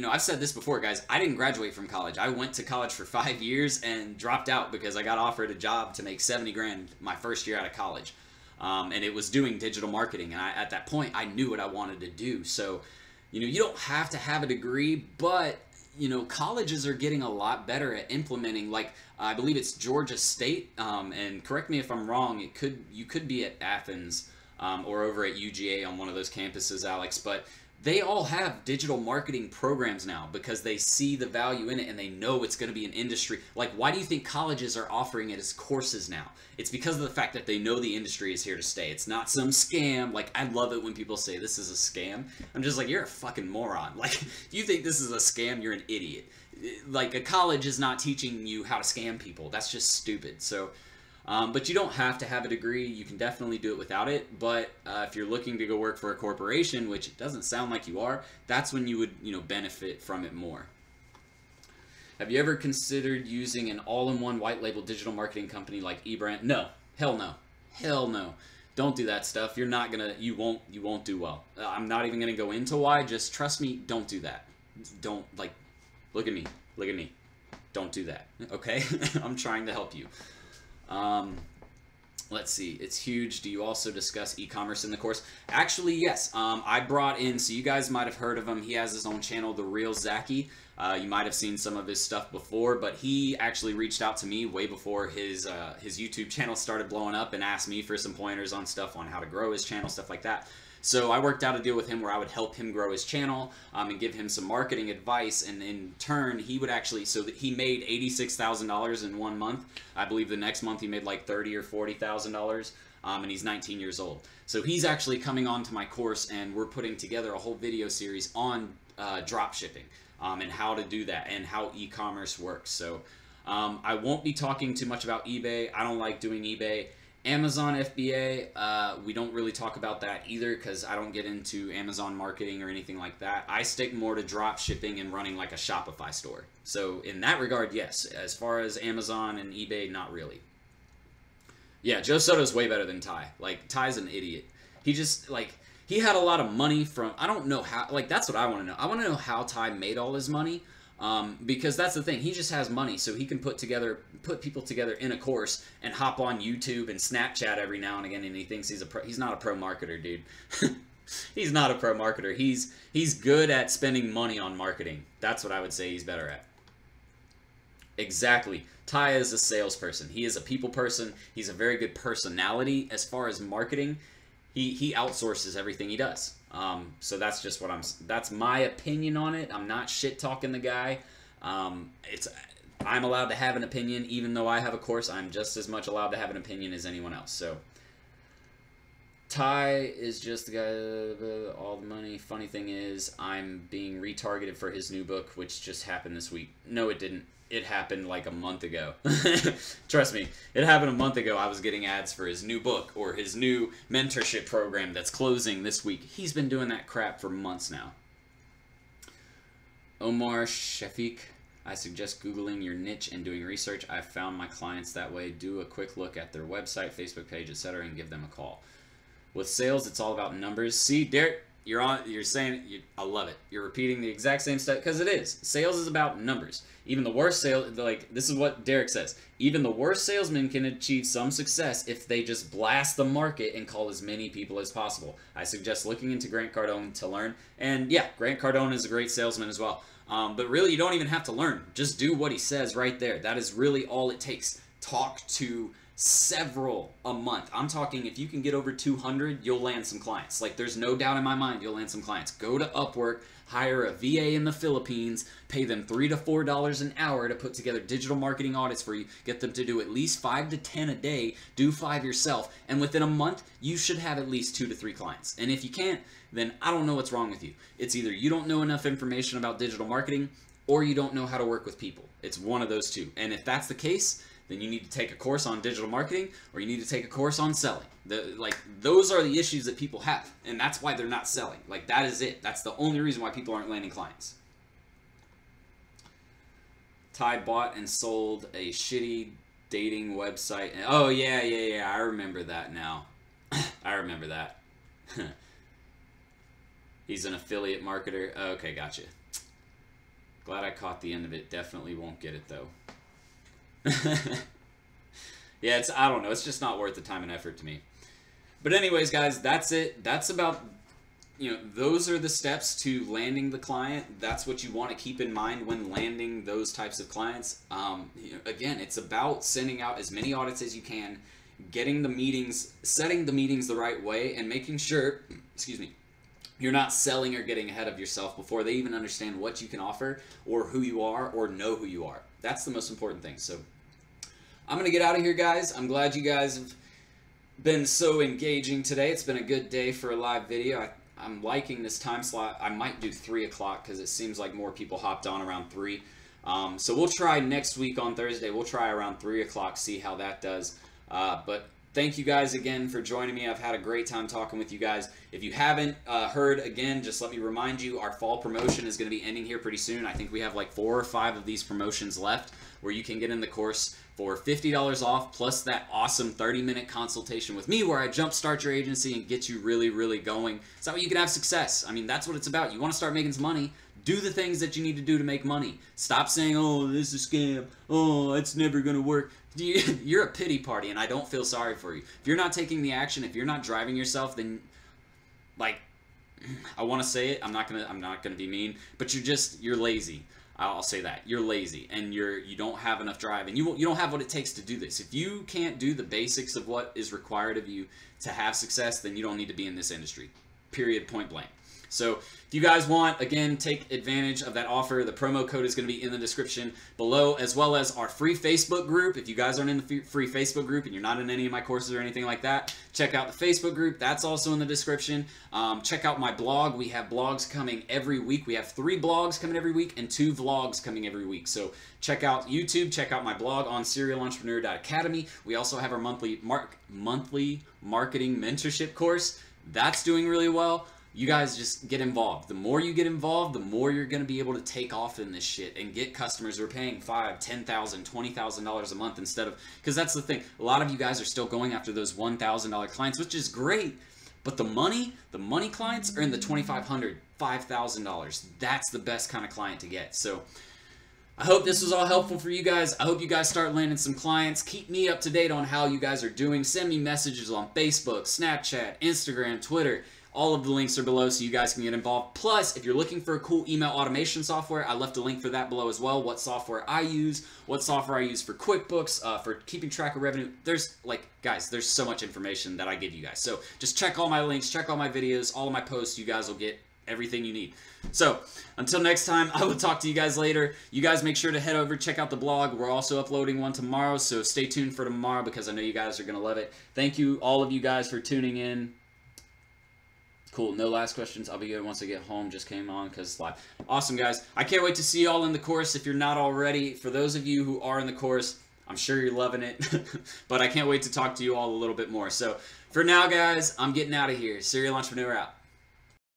I've said this before, guys. I didn't graduate from college. I went to college for 5 years and dropped out because I got offered a job to make 70 grand my first year out of college. And it was doing digital marketing. And at that point, I knew what I wanted to do. So, you don't have to have a degree, but, colleges are getting a lot better at implementing, like, I believe it's Georgia State, and correct me if I'm wrong, you could be at Athens or over at UGA on one of those campuses, Alex, but they all have digital marketing programs now because they see the value in it and they know it's going to be an industry. Like, why do you think colleges are offering it as courses now? It's because of the fact that they know the industry is here to stay. It's not some scam. Like, I love it when people say this is a scam. I'm just like, you're a fucking moron. Like, if you think this is a scam, you're an idiot. Like, a college is not teaching you how to scam people. That's just stupid. So, but you don't have to have a degree. You can definitely do it without it. But if you're looking to go work for a corporation, which it doesn't sound like you are, that's when you would, benefit from it more. Have you ever considered using an all-in-one white label digital marketing company like eBrand? No. Hell no. Hell no. Don't do that stuff. You're not gonna. You won't do well. I'm not even gonna go into why. Just trust me. Don't do that. Don't, like, look at me. Look at me. Don't do that. Okay? I'm trying to help you. Let's see. It's huge. Do you also discuss e-commerce in the course? Actually, yes. I brought in, so you guys might have heard of him. He has his own channel, The Real Zachy. You might have seen some of his stuff before, but he actually reached out to me way before his YouTube channel started blowing up and asked me for some pointers on stuff on how to grow his channel, stuff like that. So I worked out a deal with him where I would help him grow his channel and give him some marketing advice, and in turn he would actually, so that he made $86,000 in 1 month. I believe the next month he made like $30,000 or $40,000, and he's 19 years old. So he's actually coming on to my course, and we're putting together a whole video series on drop shipping and how to do that and how e-commerce works. So I won't be talking too much about eBay. I don't like doing eBay. Amazon FBA, we don't really talk about that either because I don't get into Amazon marketing or anything like that. I stick more to drop shipping and running like a Shopify store. So in that regard, yes. As far as Amazon and eBay, not really. Yeah, Joe Soto's way better than Ty. Like, Ty's an idiot. He just, like, he had a lot of money from, I don't know how, like, that's what I want to know. I want to know how Ty made all his money. Because that's the thing, he just has money, so he can put people together in a course and hop on YouTube and Snapchat every now and again, and he thinks he's not a pro marketer, dude. He's not a pro marketer. He's good at spending money on marketing. That's what I would say he's better at. Exactly. Ty is a salesperson. He is a people person. He's a very good personality as far as marketing. He outsources everything he does. So that's just what that's my opinion on it. I'm not shit talking the guy. I'm allowed to have an opinion, even though I have a course. I'm just as much allowed to have an opinion as anyone else. So Ty is just the guy, all the money. Funny thing is, I'm being retargeted for his new book, which just happened this week. No, it didn't. It happened like a month ago. Trust me, it happened a month ago. I was getting ads for his new book or his new mentorship program that's closing this week. He's been doing that crap for months now. Omar Shafiq, I suggest Googling your niche and doing research. I've found my clients that way. Do a quick look at their website, Facebook page, etc., and give them a call. With sales, it's all about numbers. See, Derek, you're saying, I love it. You're repeating the exact same stuff because it is. Sales is about numbers. Even the worst sales, like this is what Derek says, even the worst salesman can achieve some success if they just blast the market and call as many people as possible. I suggest looking into Grant Cardone to learn. And yeah, Grant Cardone is a great salesman as well. But really, you don't even have to learn. Just do what he says right there. That is really all it takes. Talk to several a month. I'm talking if you can get over 200, you'll land some clients. Like, there's no doubt in my mind you'll land some clients. Go to Upwork, hire a VA in the Philippines, pay them $3 to $4 an hour to put together digital marketing audits for you, get them to do at least 5 to 10 a day, do 5 yourself, and within a month, you should have at least 2 to 3 clients. And if you can't, then I don't know what's wrong with you. It's either you don't know enough information about digital marketing, or you don't know how to work with people. It's one of those two. And if that's the case, then you need to take a course on digital marketing, or you need to take a course on selling. Those are the issues that people have, and that's why they're not selling. Like, that is it. That's the only reason why people aren't landing clients. Ty bought and sold a shitty dating website. Oh, yeah. I remember that now. I remember that. He's an affiliate marketer. Okay, gotcha. Glad I caught the end of it. Definitely won't get it, though. Yeah, I don't know. It's just not worth the time and effort to me. But anyways, guys, that's it. That's about, those are the steps to landing the client. That's what you want to keep in mind when landing those types of clients. Again, it's about sending out as many audits as you can, getting the meetings, setting the meetings the right way, and making sure, excuse me, you're not selling or getting ahead of yourself before they even understand what you can offer or who you are or know who you are. That's the most important thing. So I'm going to get out of here, guys. I'm glad you guys have been so engaging today. It's been a good day for a live video. I'm liking this time slot. I might do 3 o'clock because it seems like more people hopped on around 3. So we'll try next week on Thursday. We'll try around 3 o'clock, see how that does. But thank you guys again for joining me. I've had a great time talking with you guys. If you haven't heard, again, just let me remind you, our fall promotion is going to be ending here pretty soon. I think we have like 4 or 5 of these promotions left where you can get in the course for $50 off plus that awesome 30-minute consultation with me where I jumpstart your agency and get you really, really going. It's that way you can have success. I mean, that's what it's about. You want to start making some money. Do the things that you need to do to make money. Stop saying, oh, this is a scam. Oh, it's never going to work. You're a pity party, and I don't feel sorry for you. If you're not taking the action, if you're not driving yourself, then, like, I want to say it. I'm not gonna be mean, but you're lazy. I'll say that. You're lazy, and you don't have enough drive, and you don't have what it takes to do this. If you can't do the basics of what is required of you to have success, then you don't need to be in this industry. Period, point blank. So if you guys want, again, take advantage of that offer. The promo code is going to be in the description below, as well as our free Facebook group. If you guys aren't in the free Facebook group and you're not in any of my courses or anything like that, check out the Facebook group. That's also in the description. Check out my blog. We have blogs coming every week. We have 3 blogs coming every week and 2 vlogs coming every week. So check out YouTube. Check out my blog on serialentrepreneur.academy. We also have our monthly marketing mentorship course. That's doing really well. You guys just get involved. The more you get involved, the more you're going to be able to take off in this shit and get customers who are paying $5,000, $10,000, $20,000 a month instead of, because that's the thing. A lot of you guys are still going after those $1,000 clients, which is great. But the money clients are in the $2,500, $5,000. That's the best kind of client to get. So I hope this was all helpful for you guys. I hope you guys start landing some clients. Keep me up to date on how you guys are doing. Send me messages on Facebook, Snapchat, Instagram, Twitter. All of the links are below so you guys can get involved. Plus, if you're looking for a cool email automation software, I left a link for that below as well. What software I use, what software I use for QuickBooks, for keeping track of revenue. There's, guys, there's so much information that I give you guys. So just check all my links, check all my videos, all of my posts. You guys will get everything you need. So until next time, I will talk to you guys later. You guys make sure to head over, check out the blog. We're also uploading one tomorrow, so stay tuned for tomorrow because I know you guys are going to love it. Thank you, all of you guys, for tuning in. Cool. No last questions. I'll be good once I get home. Just came on because it's live. Awesome, guys. I can't wait to see you all in the course if you're not already. For those of you who are in the course, I'm sure you're loving it. But I can't wait to talk to you all a little bit more. So for now, guys, I'm getting out of here. Serial Entrepreneur out.